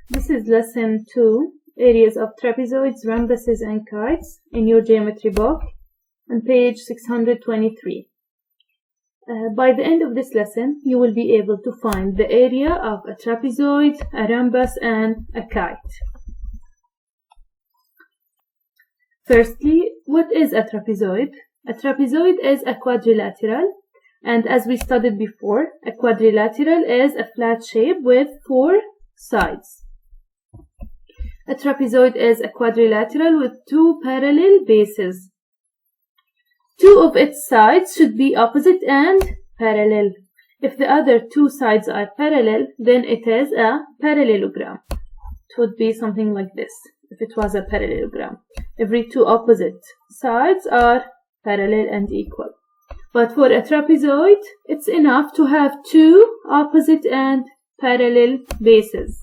This is lesson 2, areas of trapezoids, rhombuses, and kites in your geometry book on page 623. By the end of this lesson, you will be able to find the area of a trapezoid, a rhombus, and a kite. Firstly, what is a trapezoid? A trapezoid is a quadrilateral, and as we studied before, a quadrilateral is a flat shape with 4 sides. A trapezoid is a quadrilateral with 2 parallel bases. 2 of its sides should be opposite and parallel. If the other 2 sides are parallel, then it is a parallelogram. It would be something like this, if it was a parallelogram. Every 2 opposite sides are parallel and equal. But for a trapezoid, it's enough to have 2 opposite and parallel bases.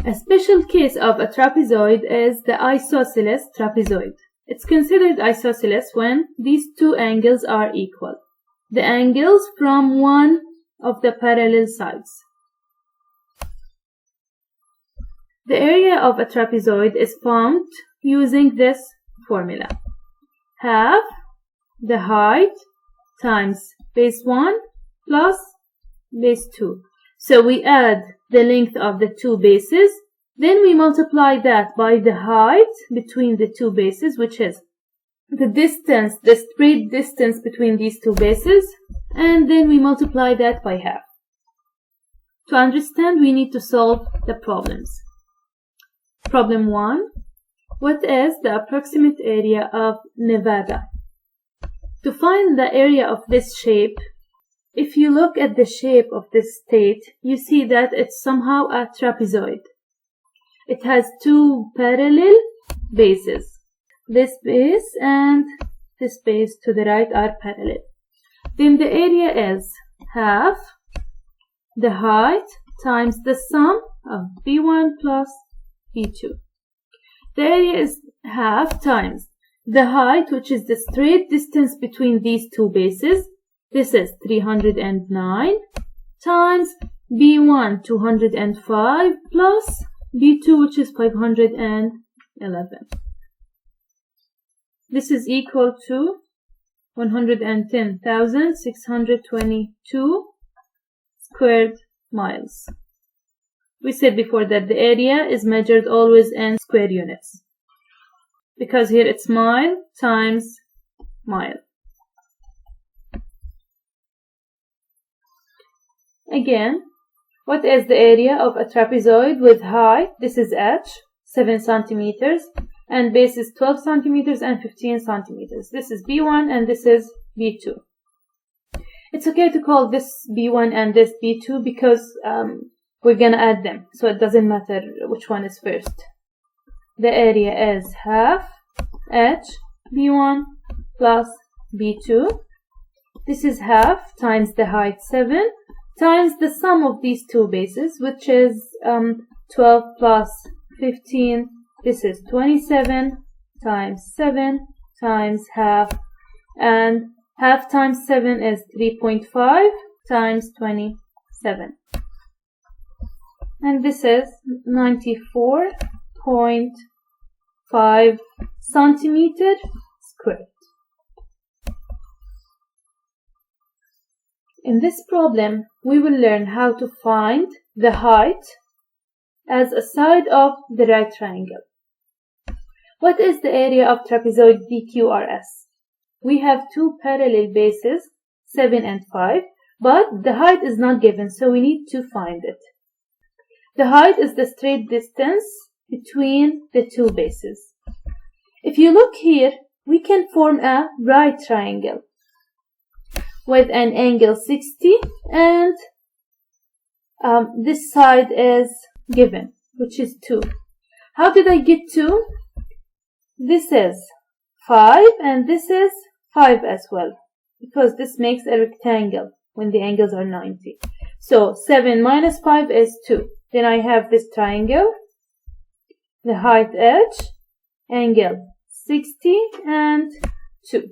A special case of a trapezoid is the isosceles trapezoid. It's considered isosceles when these 2 angles are equal. The angles from one of the parallel sides. The area of a trapezoid is found using this formula. Half the height times base 1 plus base 2. So we add the length of the 2 bases, then we multiply that by the height between the 2 bases, which is the distance, the straight distance between these 2 bases, and then we multiply that by half. To understand, we need to solve the problems. Problem 1. What is the approximate area of Nevada? To find the area of this shape, if you look at the shape of this state, you see that it's somehow a trapezoid. It has 2 parallel bases. This base and this base to the right are parallel. Then the area is half the height times the sum of B1 plus B2. The area is half times the height, which is the straight distance between these 2 bases. This is 309 times B1 205 plus B2, which is 511. This is equal to 110,622 squared miles. We said before that the area is measured always in square units, because here it's mile times mile. Again, what is the area of a trapezoid with height? This is h, 7 centimeters, and base is 12 centimeters and 15 centimeters. This is B1 and this is B2. It's okay to call this B1 and this B2 because we're gonna add them, so it doesn't matter which one is first. The area is half h B1 plus B2. This is half times the height 7 times the sum of these 2 bases, which is 12 plus 15. This is 27 times 7 times half, and half times 7 is 3.5 times 27. And this is 94.5 centimeter squared. In this problem, we will learn how to find the height as a side of the right triangle. What is the area of trapezoid DQRS? We have 2 parallel bases, 7 and 5, but the height is not given, so we need to find it. The height is the straight distance between the 2 bases. If you look here, we can form a right triangle with an angle 60, and this side is given, which is 2. How did I get 2? This is 5 and this is 5 as well, because this makes a rectangle when the angles are 90. So 7 minus 5 is 2. Then I have this triangle, the height h, angle 60 and 2.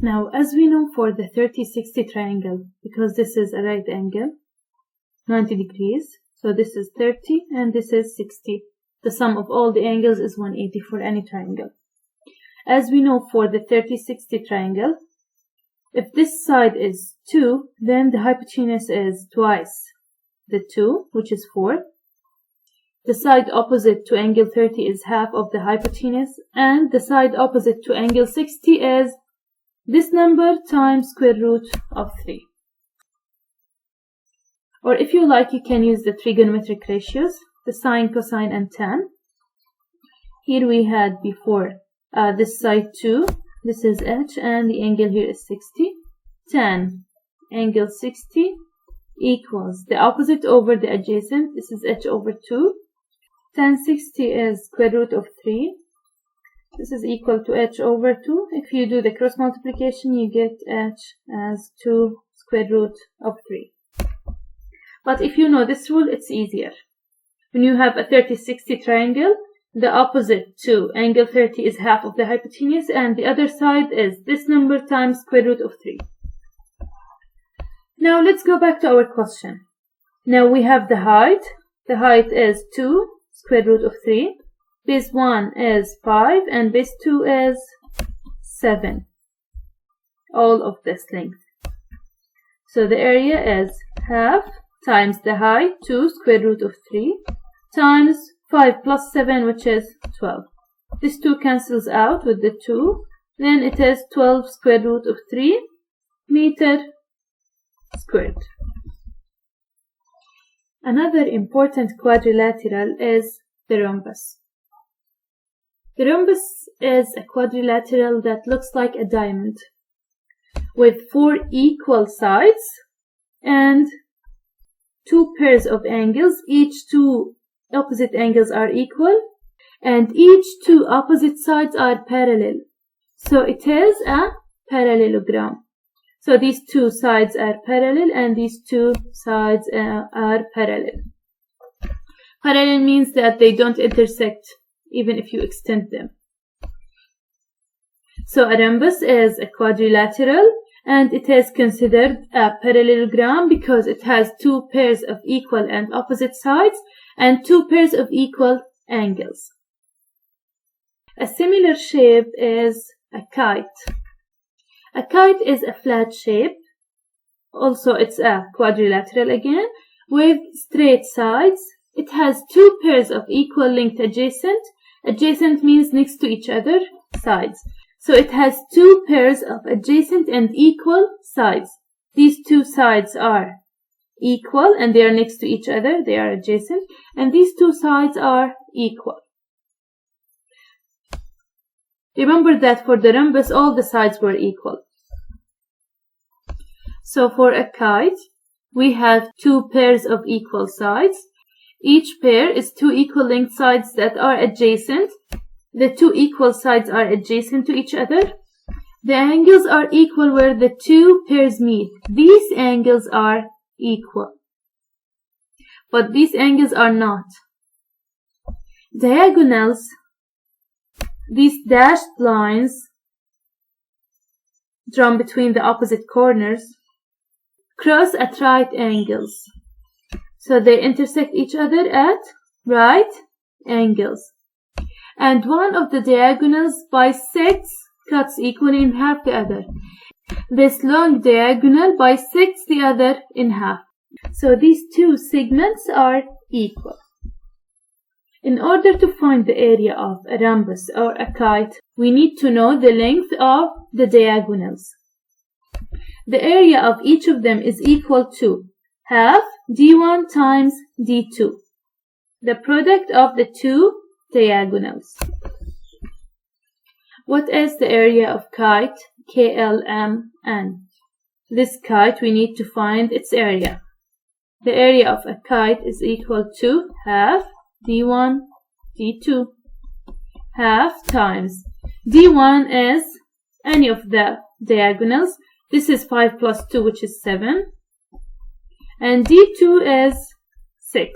Now, as we know for the 30-60 triangle, because this is a right angle, 90 degrees. So this is 30 and this is 60. The sum of all the angles is 180 for any triangle. As we know for the 30-60 triangle, if this side is 2, then the hypotenuse is twice the 2, which is 4. The side opposite to angle 30 is half of the hypotenuse, and the side opposite to angle 60 is this number times square root of 3. Or if you like, you can use the trigonometric ratios, the sine, cosine, and tan. Here we had before this side 2, this is h, and the angle here is 60. Tan angle 60 equals the opposite over the adjacent, this is h over 2. Tan 60 is square root of 3. This is equal to h over 2. If you do the cross multiplication, you get h as 2 square root of 3. But if you know this rule, it's easier. When you have a 30-60 triangle, the opposite to angle 30 is half of the hypotenuse, and the other side is this number times square root of 3. Now let's go back to our question. Now we have the height. The height is 2 square root of 3. Base 1 is 5 and base 2 is 7. All of this length. So the area is half times the height, 2 square root of 3, times 5 plus 7, which is 12. This 2 cancels out with the 2. Then it is 12 square root of 3 meter squared. Another important quadrilateral is the rhombus. The rhombus is a quadrilateral that looks like a diamond with 4 equal sides and 2 pairs of angles. Each 2 opposite angles are equal and each 2 opposite sides are parallel. So it is a parallelogram. So these 2 sides are parallel and these 2 sides are parallel. Parallel means that they don't intersect even if you extend them. So a rhombus is a quadrilateral and it is considered a parallelogram because it has 2 pairs of equal and opposite sides and 2 pairs of equal angles. A similar shape is a kite. A kite is a flat shape. Also, it's a quadrilateral again with straight sides. It has 2 pairs of equal length adjacent. Adjacent means next to each other sides. So it has 2 pairs of adjacent and equal sides. These 2 sides are equal and they are next to each other. They are adjacent. And these 2 sides are equal. Remember that for the rhombus, all the sides were equal. So for a kite, we have 2 pairs of equal sides. Each pair is 2 equal length sides that are adjacent. The 2 equal sides are adjacent to each other. The angles are equal where the 2 pairs meet. These angles are equal. But these angles are not. Diagonals, these dashed lines drawn between the opposite corners, cross at right angles. So they intersect each other at right angles. And one of the diagonals bisects, cuts equally in half the other. This long diagonal bisects the other in half. So these 2 segments are equal. In order to find the area of a rhombus or a kite, we need to know the length of the diagonals. The area of each of them is equal to half d1 times d2, the product of the 2 diagonals. What is the area of kite? KLMN. This kite, we need to find its area. The area of a kite is equal to half d1 d2. Half times d1 is any of the diagonals. This is 5 plus 2, which is 7. And d2 is 6.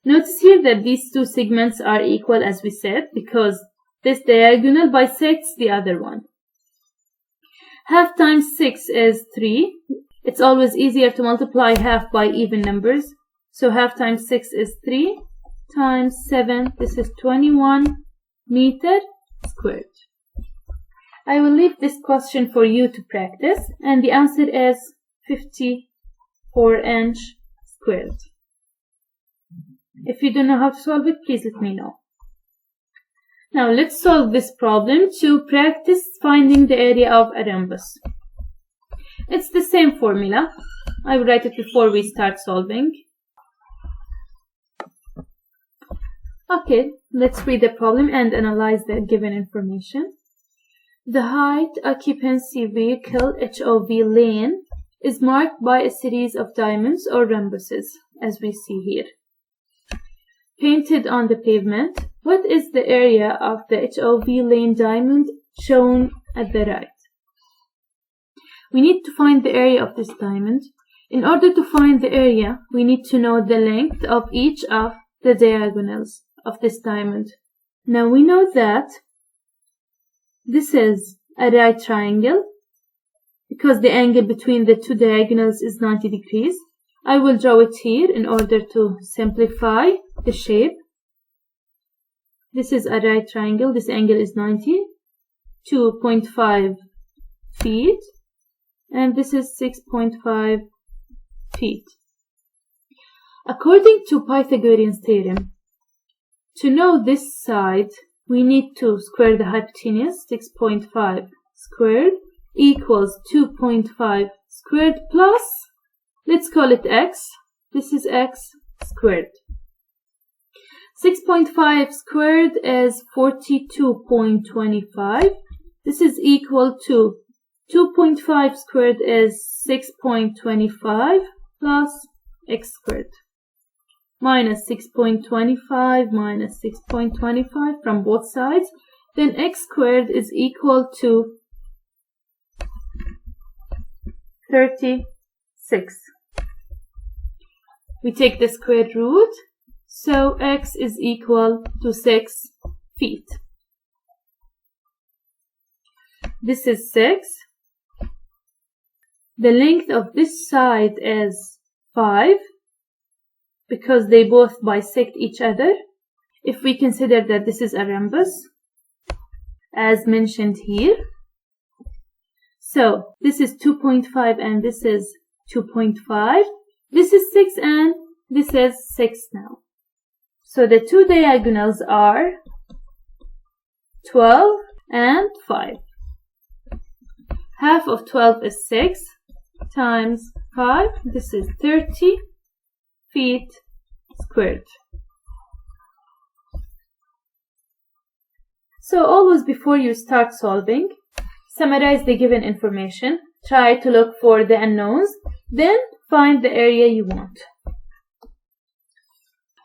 Notice here that these 2 segments are equal, as we said, because this diagonal bisects the other one. Half times 6 is 3. It's always easier to multiply half by even numbers. So half times 6 is 3 times 7. This is 21 meter squared. I will leave this question for you to practice, and the answer is 54 inch squared. If you don't know how to solve it, please let me know. Now let's solve this problem to practice finding the area of a rhombus. It's the same formula. I will write it before we start solving. Okay, let's read the problem and analyze the given information. The height occupancy vehicle HOV lane is marked by a series of diamonds or rhombuses, as we see here, painted on the pavement. What is the area of the HOV lane diamond shown at the right? We need to find the area of this diamond. In order to find the area, we need to know the length of each of the diagonals of this diamond. Now we know that this is a right triangle because the angle between the two diagonals is 90 degrees. I will draw it here in order to simplify the shape. This is a right triangle. This angle is 90, 2.5 feet, and this is 6.5 feet. According to Pythagorean's theorem, to know this side, we need to square the hypotenuse. 6.5 squared equals 2.5 squared plus, let's call it x. This is x squared. 6.5 squared is 42.25. This is equal to 2.5 squared is 6.25 plus x squared. Minus 6.25 minus 6.25 from both sides. Then x squared is equal to 36. We take the square root, so x is equal to 6 feet. This is 6. The length of this side is 5. Because they both bisect each other. If we consider that this is a rhombus, as mentioned here, so this is 2.5 and this is 2.5. This is 6 and this is 6 now. So the two diagonals are 12 and 5. Half of 12 is 6 times 5. This is 30 feet squared. So always before you start solving, summarize the given information, try to look for the unknowns, then find the area you want.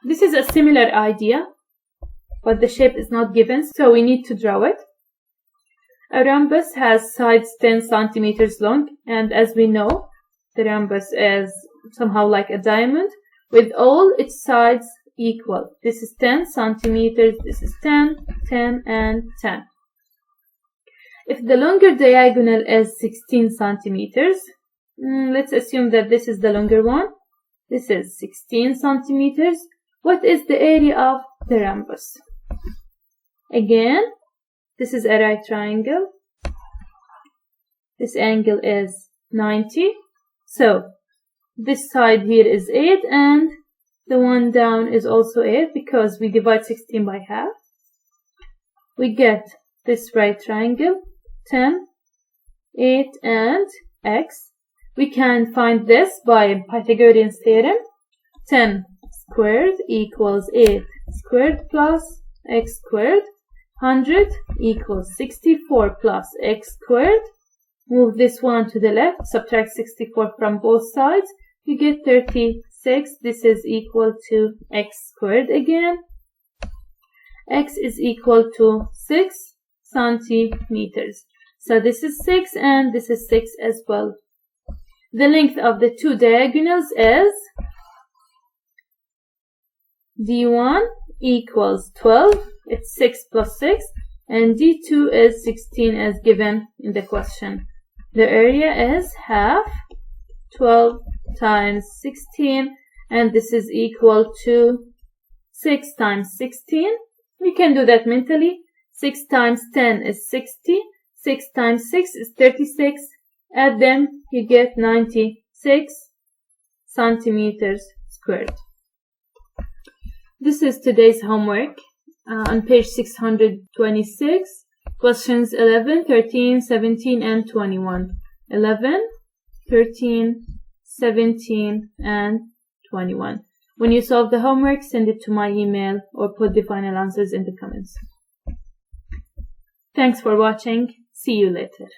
This is a similar idea, but the shape is not given, so we need to draw it. A rhombus has sides 10 centimeters long, and as we know, the rhombus is somehow like a diamond, with all its sides equal. This is 10 centimeters, this is 10, 10, and 10. If the longer diagonal is 16 centimeters, let's assume that this is the longer one. This is 16 centimeters. What is the area of the rhombus? Again, this is a right triangle. This angle is 90. So, this side here is 8 and the one down is also 8 because we divide 16 by half. We get this right triangle, 10, 8 and x. We can find this by Pythagorean's theorem. 10 squared equals 8 squared plus x squared. 100 equals 64 plus x squared. Move this one to the left, subtract 64 from both sides. You get 36. This is equal to x squared again. X is equal to 6 centimeters. So this is 6 and this is 6 as well. The length of the two diagonals is D1 equals 12. It's 6 plus 6. And D2 is 16 as given in the question. The area is half 12 times 16, and this is equal to 6 times 16. You can do that mentally. 6 times 10 is 60. 6 times 6 is 36. Add them, you get 96 centimeters squared. This is today's homework on page 626, questions 11, 13, 17, and 21. 11, 13, 17, and 21. When you solve the homework, send it to my email or put the final answers in the comments. Thanks for watching. See you later.